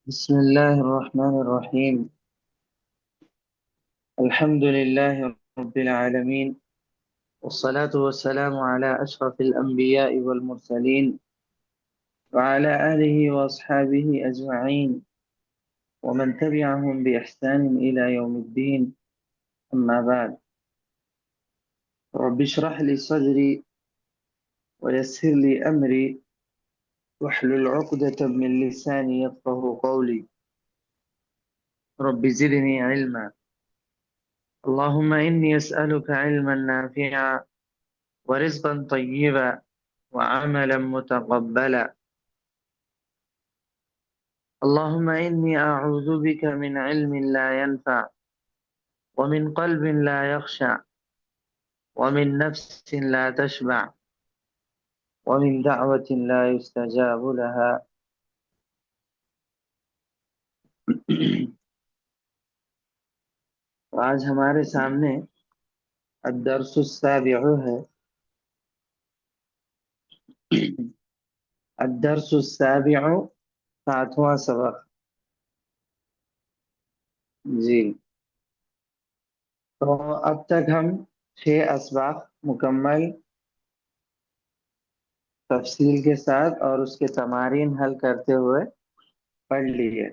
بسم الله الرحمن الرحيم. الحمد لله رب العالمين، والصلاة والسلام على أشرف الأنبياء والمرسلين وعلى آله وأصحابه أجمعين ومن تبعهم بإحسان إلى يوم الدين. أما بعد، رب اشرح لي صدري ويسر لي أمري واحلل عقدة من لساني يفقه قولي. رب زدني علما. اللهم إني أسألك علما نافعا ورزقا طيبا وعملا متقبلا. اللهم إني أعوذ بك من علم لا ينفع ومن قلب لا يخشع ومن نفس لا تشبع ومن دعوة لا يستجاب لها. آج ہمارے سامنے الدرس السابع ہے. الدرس السابع، ساتواں سبق. جی، تو اب تک ہم 6 اسباق مکمل تفصیل کے ساتھ اور اس کے تمارین حل کرتے ہوئے پڑھ لیے.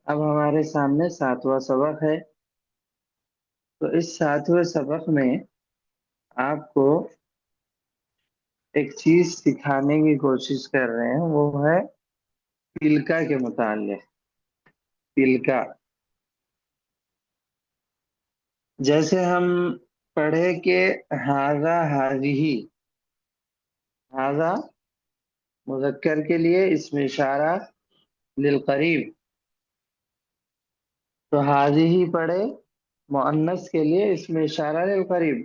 اب ہمارے سامنے 7واں سبق ہے. تو اس 7ویں سبق میں آپ کو ایک چیز سکھانے کی کوشش کر رہے ہیں، وہ ہے تلکا کے متعلق. تلکا، جیسے ہم پڑھے کہ ہاذا ہاذہ، ہاذا مذکر کے لیے اسم اشارہ للقریب، تو ہاذہ پڑھے مؤنث کے لیے اسم اشارہ للقریب.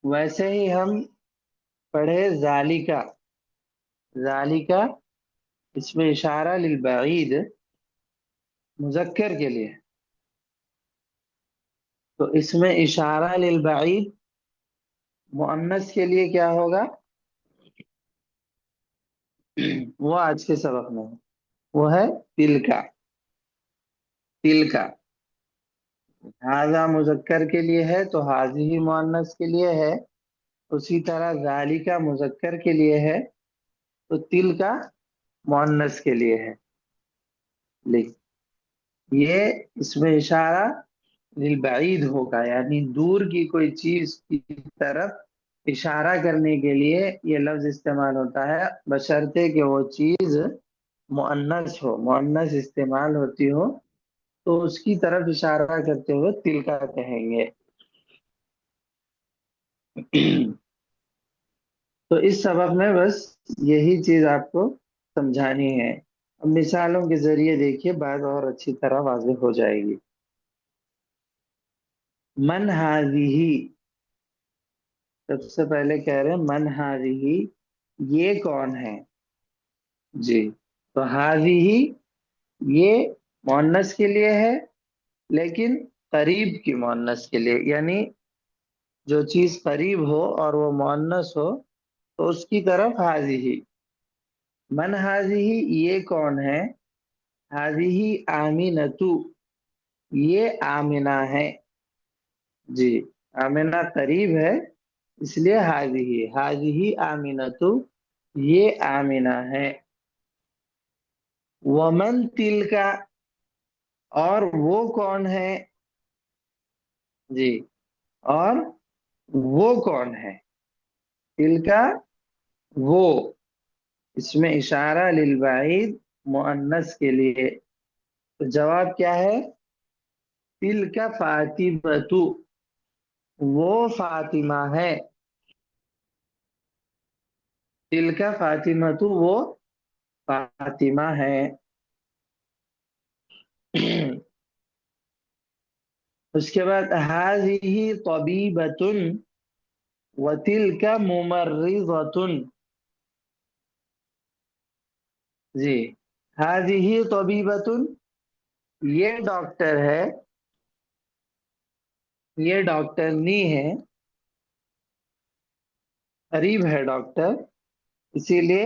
ویسے ہی ہم پڑھے ذالکا، ذالکا اسم اشارہ للبعید مذکر کے لیے، تو اسم اشارہ للبعید مؤنث کے لیے کیا ہوگا؟ وہ آج کے سبق میں ہے، وہ ہے تلکا. تلکا ہاذا مذکر کے لیے ہے تو ہاذہ مؤنث کے لیے ہے، اسی طرح ذالکا مذکر کے لیے ہے تو تلکا مؤنث کے لیے ہے. لکھ، یہ اسم اشارہ للبعید ہوگا، یعنی دور کی کوئی چیز کی طرف اشارہ کرنے کے لیے یہ لفظ استعمال ہوتا ہے، بشرطے کہ وہ چیز مؤنث ہو، مؤنث استعمال ہوتی ہو تو اس کی طرف اشارہ کرتے ہوئے تلکا کہیں گے. تو اس سبق میں بس یہی چیز آپ کو سمجھانی ہے. اب مثالوں کے ذریعے دیکھیے، بات اور اچھی طرح واضح ہو جائے گی. من ہاذہ، سب سے پہلے کہہ رہے ہیں من ہاذہ، یہ کون ہے؟ جی، تو ہاذہ یہ مؤنث کے لیے ہے، لیکن قریب کی مؤنث کے لیے، یعنی جو چیز قریب ہو اور وہ مؤنث ہو تو اس کی طرف ہاذہ. من ہاذہ، یہ کون ہے؟ ہاذہ آمنۃ، یہ آمنہ ہے. جی، آمنہ قریب ہے اس لیے ہاذہ، ہاذہ آمنۃ، یہ آمنہ ہے. ومن تلکا، اور وہ کون ہے؟ جی، اور وہ کون ہے؟ تلکا وہ، اس میں اشارہ للبعید مؤنث کے لیے، تو جواب کیا ہے؟ تلکا فاطمۃ، وہ فاطمہ ہے. تلکا فاطمۃ، وہ فاطمہ ہے. اس کے بعد ہذہ طبیبۃ وتلک ممرضۃ. جی، ہذہ طبیبۃ، یہ ڈاکٹر ہے، یہ ڈاکٹرنی ہے، قریب ہے ڈاکٹر، اسی لیے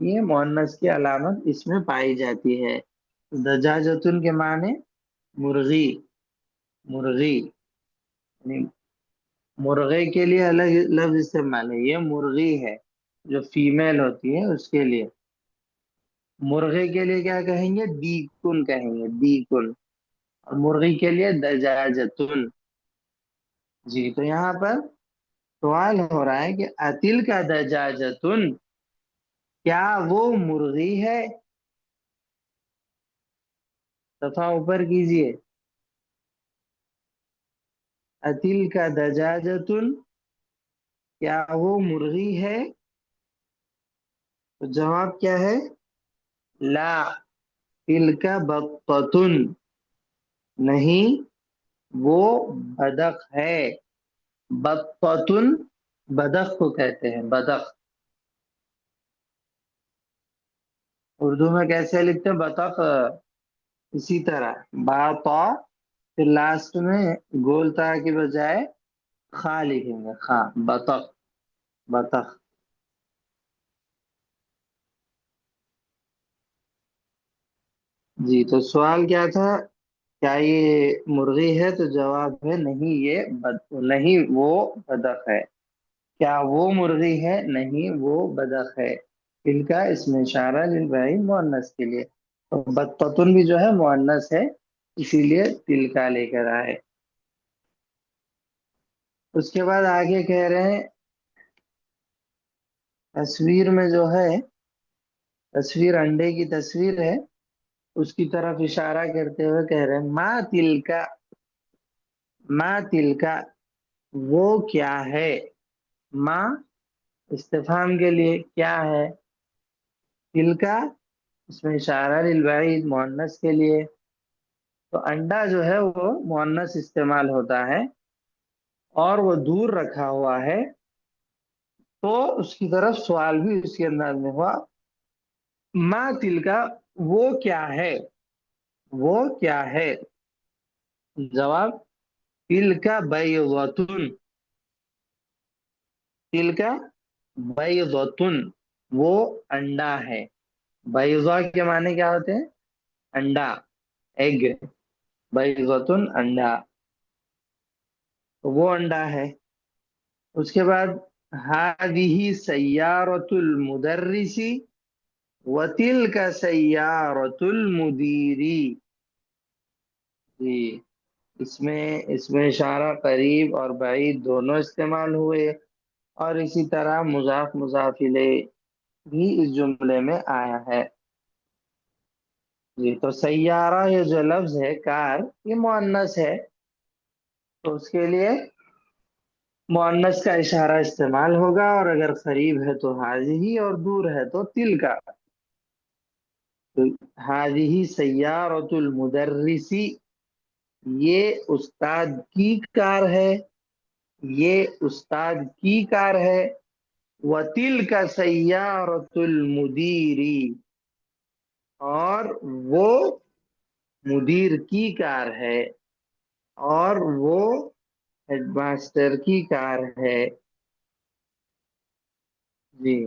یہ مؤنث کی علامت اس میں پائی جاتی ہے. دجاجتن کے معنی مرغی. مرغی یعنی مرغے کے لیے الگ لفظ استعمال ہے. یہ مرغی ہے جو فیمیل ہوتی ہے اس کے لیے. مرغے کے لیے کیا کہیں گے؟ دیکن کہیں گے، دیکن. اور مرغی کے لیے دجاجتن. جی تو یہاں پر سوال ہو رہا ہے کہ اتل کا دجاجتن، کیا وہ مرغی ہے؟ صفحہ اوپر کیجئے. اتل کا دجاجتن، کیا وہ مرغی ہے؟ تو جواب کیا ہے؟ لا. تل کا بطتن، نہیں وہ بدخ ہے. بطتن بدخ کو کہتے ہیں، بدخ. اردو میں کیسے لکھتے ہیں؟ بطخ. اسی طرح با طا، پھر لاسٹ میں گول تا کی بجائے خا لکھیں گے، خا. بطخ، بطخ. جی تو سوال کیا تھا؟ کیا یہ مرغی ہے؟ تو جواب ہے نہیں، یہ نہیں وہ بدخ ہے. کیا وہ مرغی ہے؟ نہیں وہ بدخ ہے. ان کا اس میں اشارہ للبعید مؤنث کے لیے. تو بطتن بھی جو ہے مؤنث ہے، اسی لیے تل کا لے کر آئے. اس کے بعد آگے کہہ رہے ہیں تصویر میں جو ہے، تصویر انڈے کی تصویر ہے، اس کی طرف اشارہ کرتے ہوئے کہہ رہے ہیں ما تل کا. ما تل کا وہ کیا ہے؟ ما استفہام کے لیے کیا ہے، تل کا اس میں اشارہ للبعید مؤنث کے لیے. تو انڈا جو ہے وہ مؤنث استعمال ہوتا ہے اور وہ دور رکھا ہوا ہے، تو اس کی طرف سوال بھی اس کے انداز میں ہوا. ما تل کا وہ کیا ہے، وہ کیا ہے؟ جواب تل کا بیضتن. تل کا بیضتن وہ انڈا ہے. بیضا کے معنی کیا ہوتے ہیں؟ انڈا، ایگ. بیضتن انڈا، تو وہ انڈا ہے. اس کے بعد هذه سیارۃ المدرس وتلك سیارۃ المدیر. جی اس میں اشارہ قریب اور بعید دونوں استعمال ہوئے، اور اسی طرح مضاف مضاف الیہ بھی اس جملے میں آیا ہے. جی تو سیارہ یہ جو لفظ ہے کار، یہ مؤنث ہے، تو اس کے لیے مؤنث کا اشارہ استعمال ہوگا، اور اگر قریب ہے تو حاضی اور دور ہے تو تل کا. تو حاضی سیارۃ المدرسی، یہ استاد کی کار ہے، یہ استاد کی کار ہے. وَتِلْكَ سَيَّارَةُ الْمُدِيرِ، اور وہ مدیر کی کار ہے، اور وہ ہیڈ ماسٹر کی کار ہے. جی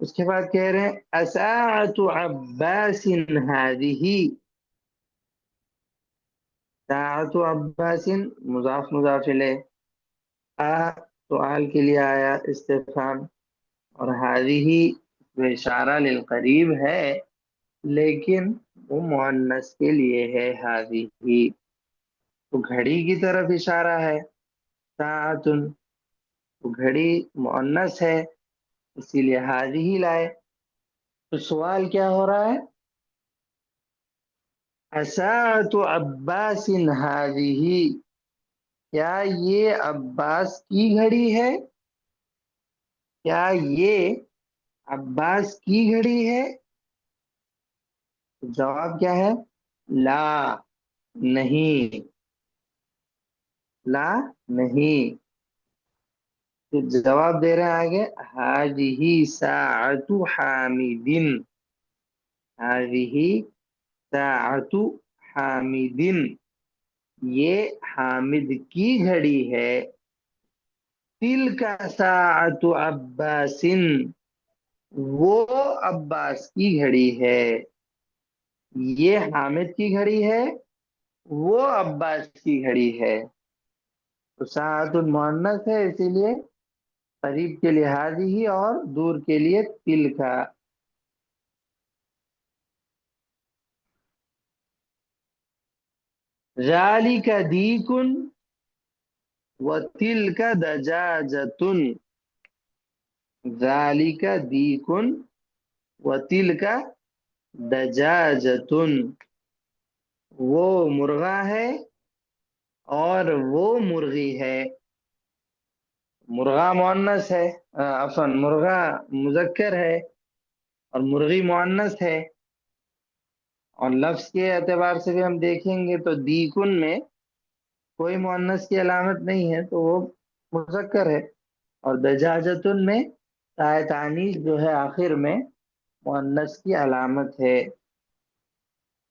اس کے بعد کہہ رہے ہیں اساعۃ عباس هذه. ساعۃ عباس مضاف مضاف الیہ، سوال کے لیے آیا استفہام، اور هذه جو اشارہ للقریب ہے لیکن وہ مؤنث کے لیے ہے. هذه تو گھڑی کی طرف اشارہ ہے. ساعۃ تو گھڑی مؤنث ہے، اسی لیے هذه لائے. تو سوال کیا ہو رہا ہے؟ اساعۃ عباس هذه، کیا یہ عباس کی گھڑی ہے؟ کیا یہ عباس کی گھڑی ہے؟ جواب کیا ہے؟ لا، نہیں. لا نہیں. پھر جواب دے رہے ہیں آگے هذه ساعۃ حامد. هذه ساعۃ حامد، یہ حامد کی گھڑی ہے. تلک ساعۃ عباس، وہ عباس کی گھڑی ہے، یہ حامد کی گھڑی ہے، وہ عباس کی گھڑی ہے۔ تو ساعت المؤنث ہے، اسی لیے قریب کے لیے ہی اور دور کے لیے تل کا۔ ذالک دیکن و تل کا دجاجتن، ذالک دیکن و تل کا دجاجتن، وہ مرغا ہے اور وہ مرغی ہے۔ مرغا مؤنث ہے، عفوا مرغا مذکر ہے اور مرغی مؤنث ہے، اور لفظ کے اعتبار سے بھی ہم دیکھیں گے تو دیکن میں کوئی مؤنث کی علامت نہیں ہے تو وہ مذکر ہے، اور دجاجتن میں تائے تانیث جو ہے آخر میں مؤنث کی علامت ہے۔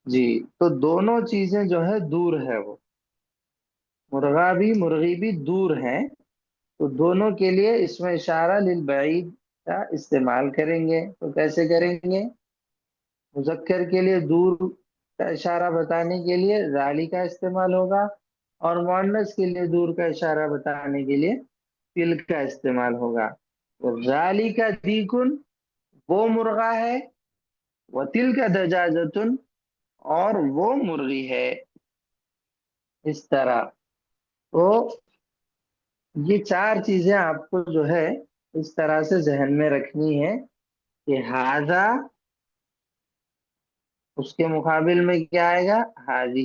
جی، تو دونوں چیزیں جو ہے دور ہے، وہ مرغا بھی مرغی بھی دور ہیں، تو دونوں کے لیے اس میں اشارہ للبعید کا استعمال کریں گے۔ تو کیسے کریں گے؟ مذکر کے لیے دور کا اشارہ بتانے کے لیے ذالی کا استعمال ہوگا، اور مؤنث کے لیے دور کا اشارہ بتانے کے لیے تل کا استعمال ہوگا۔ تو ذالی کا دیکن وہ مرغا ہے، وہ تل کا دجاجتن اور وہ مرغی ہے، اس طرح۔ تو یہ چار چیزیں آپ کو جو ہے اس طرح سے ذہن میں رکھنی ہے کہ ہاذا اس کے مقابل میں کیا آئے گا؟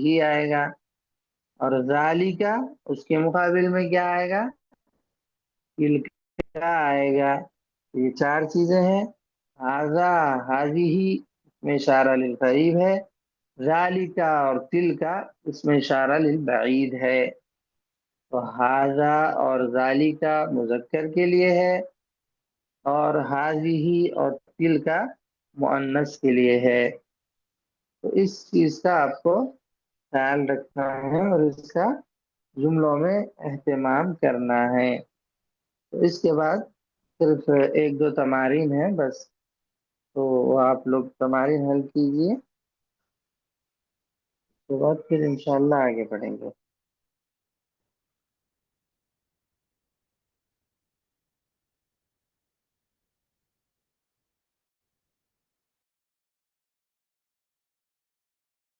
ہی آئے گا، اور ذالکا اس کے مقابل میں کیا آئے گا؟ تلکا آئے گا۔ یہ چار چیزیں ہیں، ہاذا ہی میں اشارہ للقریب ہے، ذالکا اور تلکا اس میں اشارہ للبعید ہے۔ تو ہاذا اور ذالکا مذکر کے لیے ہے، اور ہی اور تلکا مؤنث کے لیے ہے۔ تو اس چیز کا آپ کو خیال رکھنا ہے اور اس کا جملوں میں اہتمام کرنا ہے۔ تو اس کے بعد صرف ایک دو تمارین ہیں بس، تو وہ آپ لوگ تمارین حل کیجئے، اس کے بعد پھر انشاءاللہ آگے بڑھیں گے۔